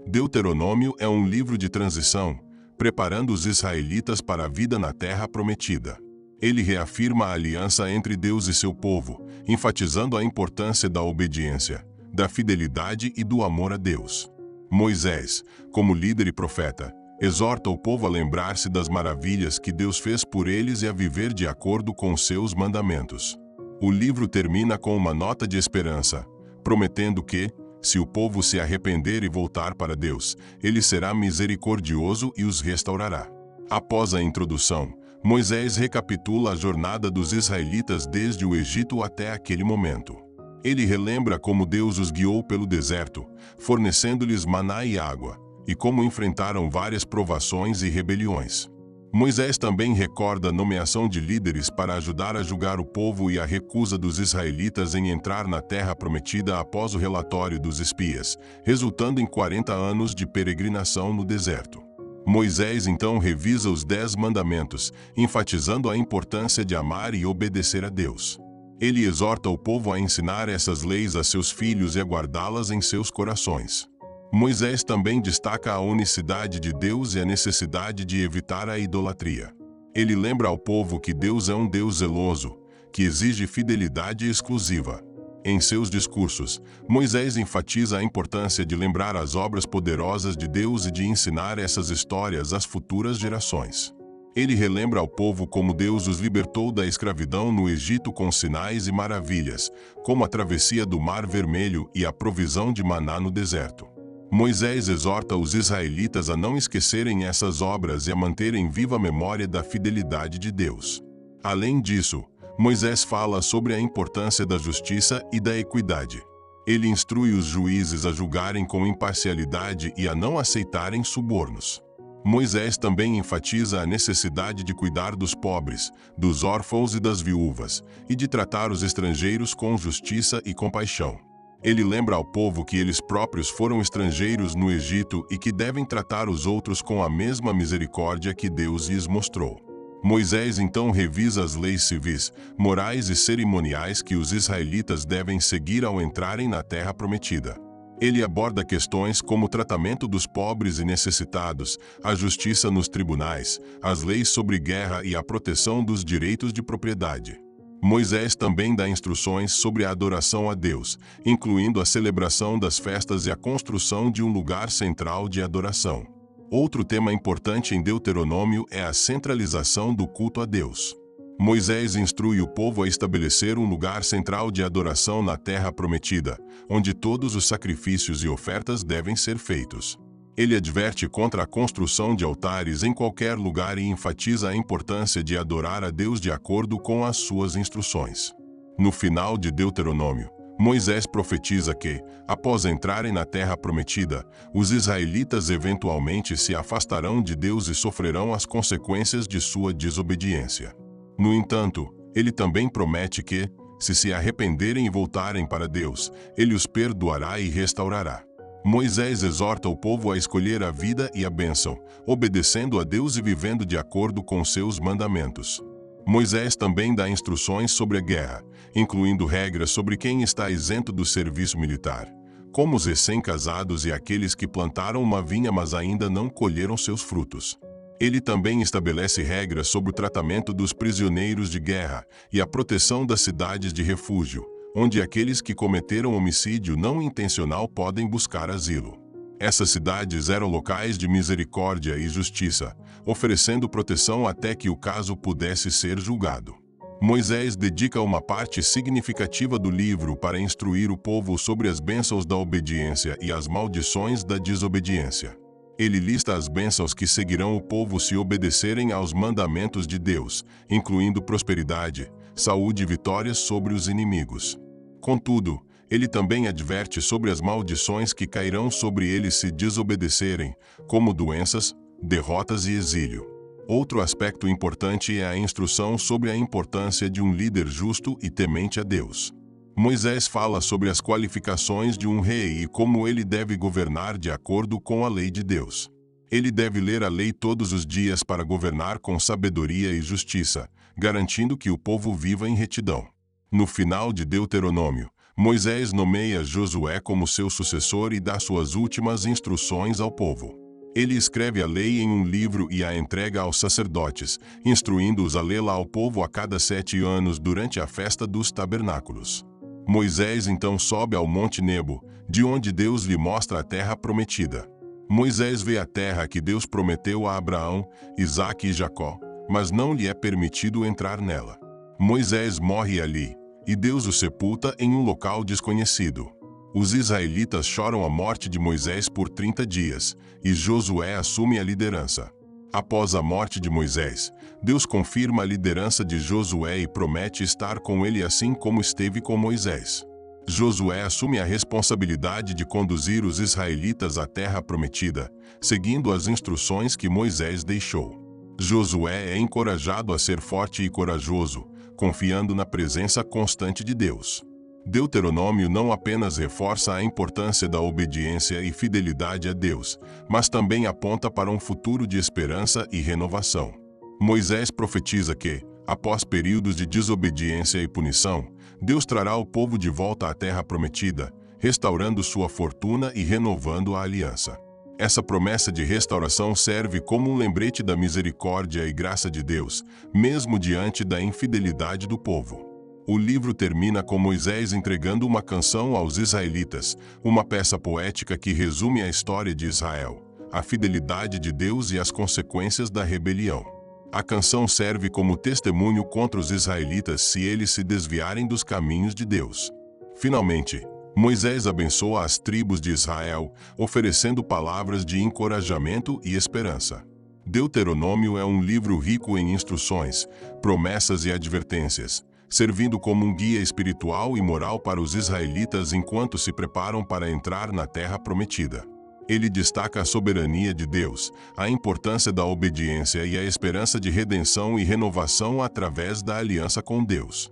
Deuteronômio é um livro de transição, preparando os israelitas para a vida na Terra Prometida. Ele reafirma a aliança entre Deus e seu povo, enfatizando a importância da obediência, da fidelidade e do amor a Deus. Moisés, como líder e profeta, exorta o povo a lembrar-se das maravilhas que Deus fez por eles e a viver de acordo com seus mandamentos. O livro termina com uma nota de esperança, prometendo que, se o povo se arrepender e voltar para Deus, ele será misericordioso e os restaurará. Após a introdução, Moisés recapitula a jornada dos israelitas desde o Egito até aquele momento. Ele relembra como Deus os guiou pelo deserto, fornecendo-lhes maná e água, e como enfrentaram várias provações e rebeliões. Moisés também recorda a nomeação de líderes para ajudar a julgar o povo e a recusa dos israelitas em entrar na Terra Prometida após o relatório dos espias, resultando em 40 anos de peregrinação no deserto. Moisés então revisa os 10 mandamentos, enfatizando a importância de amar e obedecer a Deus. Ele exorta o povo a ensinar essas leis a seus filhos e a guardá-las em seus corações. Moisés também destaca a unicidade de Deus e a necessidade de evitar a idolatria. Ele lembra ao povo que Deus é um Deus zeloso, que exige fidelidade exclusiva. Em seus discursos, Moisés enfatiza a importância de lembrar as obras poderosas de Deus e de ensinar essas histórias às futuras gerações. Ele relembra ao povo como Deus os libertou da escravidão no Egito com sinais e maravilhas, como a travessia do Mar Vermelho e a provisão de maná no deserto. Moisés exorta os israelitas a não esquecerem essas obras e a manterem viva a memória da fidelidade de Deus. Além disso, Moisés fala sobre a importância da justiça e da equidade. Ele instrui os juízes a julgarem com imparcialidade e a não aceitarem subornos. Moisés também enfatiza a necessidade de cuidar dos pobres, dos órfãos e das viúvas, e de tratar os estrangeiros com justiça e compaixão. Ele lembra ao povo que eles próprios foram estrangeiros no Egito e que devem tratar os outros com a mesma misericórdia que Deus lhes mostrou. Moisés então revisa as leis civis, morais e cerimoniais que os israelitas devem seguir ao entrarem na Terra Prometida. Ele aborda questões como o tratamento dos pobres e necessitados, a justiça nos tribunais, as leis sobre guerra e a proteção dos direitos de propriedade. Moisés também dá instruções sobre a adoração a Deus, incluindo a celebração das festas e a construção de um lugar central de adoração. Outro tema importante em Deuteronômio é a centralização do culto a Deus. Moisés instrui o povo a estabelecer um lugar central de adoração na Terra Prometida, onde todos os sacrifícios e ofertas devem ser feitos. Ele adverte contra a construção de altares em qualquer lugar e enfatiza a importância de adorar a Deus de acordo com as suas instruções. No final de Deuteronômio, Moisés profetiza que, após entrarem na Terra Prometida, os israelitas eventualmente se afastarão de Deus e sofrerão as consequências de sua desobediência. No entanto, ele também promete que, se arrependerem e voltarem para Deus, ele os perdoará e restaurará. Moisés exorta o povo a escolher a vida e a bênção, obedecendo a Deus e vivendo de acordo com seus mandamentos. Moisés também dá instruções sobre a guerra, incluindo regras sobre quem está isento do serviço militar, como os recém-casados e aqueles que plantaram uma vinha mas ainda não colheram seus frutos. Ele também estabelece regras sobre o tratamento dos prisioneiros de guerra e a proteção das cidades de refúgio, onde aqueles que cometeram homicídio não intencional podem buscar asilo. Essas cidades eram locais de misericórdia e justiça, oferecendo proteção até que o caso pudesse ser julgado. Moisés dedica uma parte significativa do livro para instruir o povo sobre as bênçãos da obediência e as maldições da desobediência. Ele lista as bênçãos que seguirão o povo se obedecerem aos mandamentos de Deus, incluindo prosperidade, saúde e vitórias sobre os inimigos. Contudo, ele também adverte sobre as maldições que cairão sobre eles se desobedecerem, como doenças, derrotas e exílio. Outro aspecto importante é a instrução sobre a importância de um líder justo e temente a Deus. Moisés fala sobre as qualificações de um rei e como ele deve governar de acordo com a lei de Deus. Ele deve ler a lei todos os dias para governar com sabedoria e justiça, garantindo que o povo viva em retidão. No final de Deuteronômio, Moisés nomeia Josué como seu sucessor e dá suas últimas instruções ao povo. Ele escreve a lei em um livro e a entrega aos sacerdotes, instruindo-os a lê-la ao povo a cada 7 anos durante a festa dos tabernáculos. Moisés então sobe ao Monte Nebo, de onde Deus lhe mostra a terra prometida. Moisés vê a terra que Deus prometeu a Abraão, Isaque e Jacó, mas não lhe é permitido entrar nela. Moisés morre ali, e Deus o sepulta em um local desconhecido. Os israelitas choram a morte de Moisés por 30 dias, e Josué assume a liderança. Após a morte de Moisés, Deus confirma a liderança de Josué e promete estar com ele assim como esteve com Moisés. Josué assume a responsabilidade de conduzir os israelitas à terra prometida, seguindo as instruções que Moisés deixou. Josué é encorajado a ser forte e corajoso, confiando na presença constante de Deus. Deuteronômio não apenas reforça a importância da obediência e fidelidade a Deus, mas também aponta para um futuro de esperança e renovação. Moisés profetiza que, após períodos de desobediência e punição, Deus trará o povo de volta à terra prometida, restaurando sua fortuna e renovando a aliança. Essa promessa de restauração serve como um lembrete da misericórdia e graça de Deus, mesmo diante da infidelidade do povo. O livro termina com Moisés entregando uma canção aos israelitas, uma peça poética que resume a história de Israel, a fidelidade de Deus e as consequências da rebelião. A canção serve como testemunho contra os israelitas se eles se desviarem dos caminhos de Deus. Finalmente, Moisés abençoa as tribos de Israel, oferecendo palavras de encorajamento e esperança. Deuteronômio é um livro rico em instruções, promessas e advertências, servindo como um guia espiritual e moral para os israelitas enquanto se preparam para entrar na terra prometida. Ele destaca a soberania de Deus, a importância da obediência e a esperança de redenção e renovação através da aliança com Deus.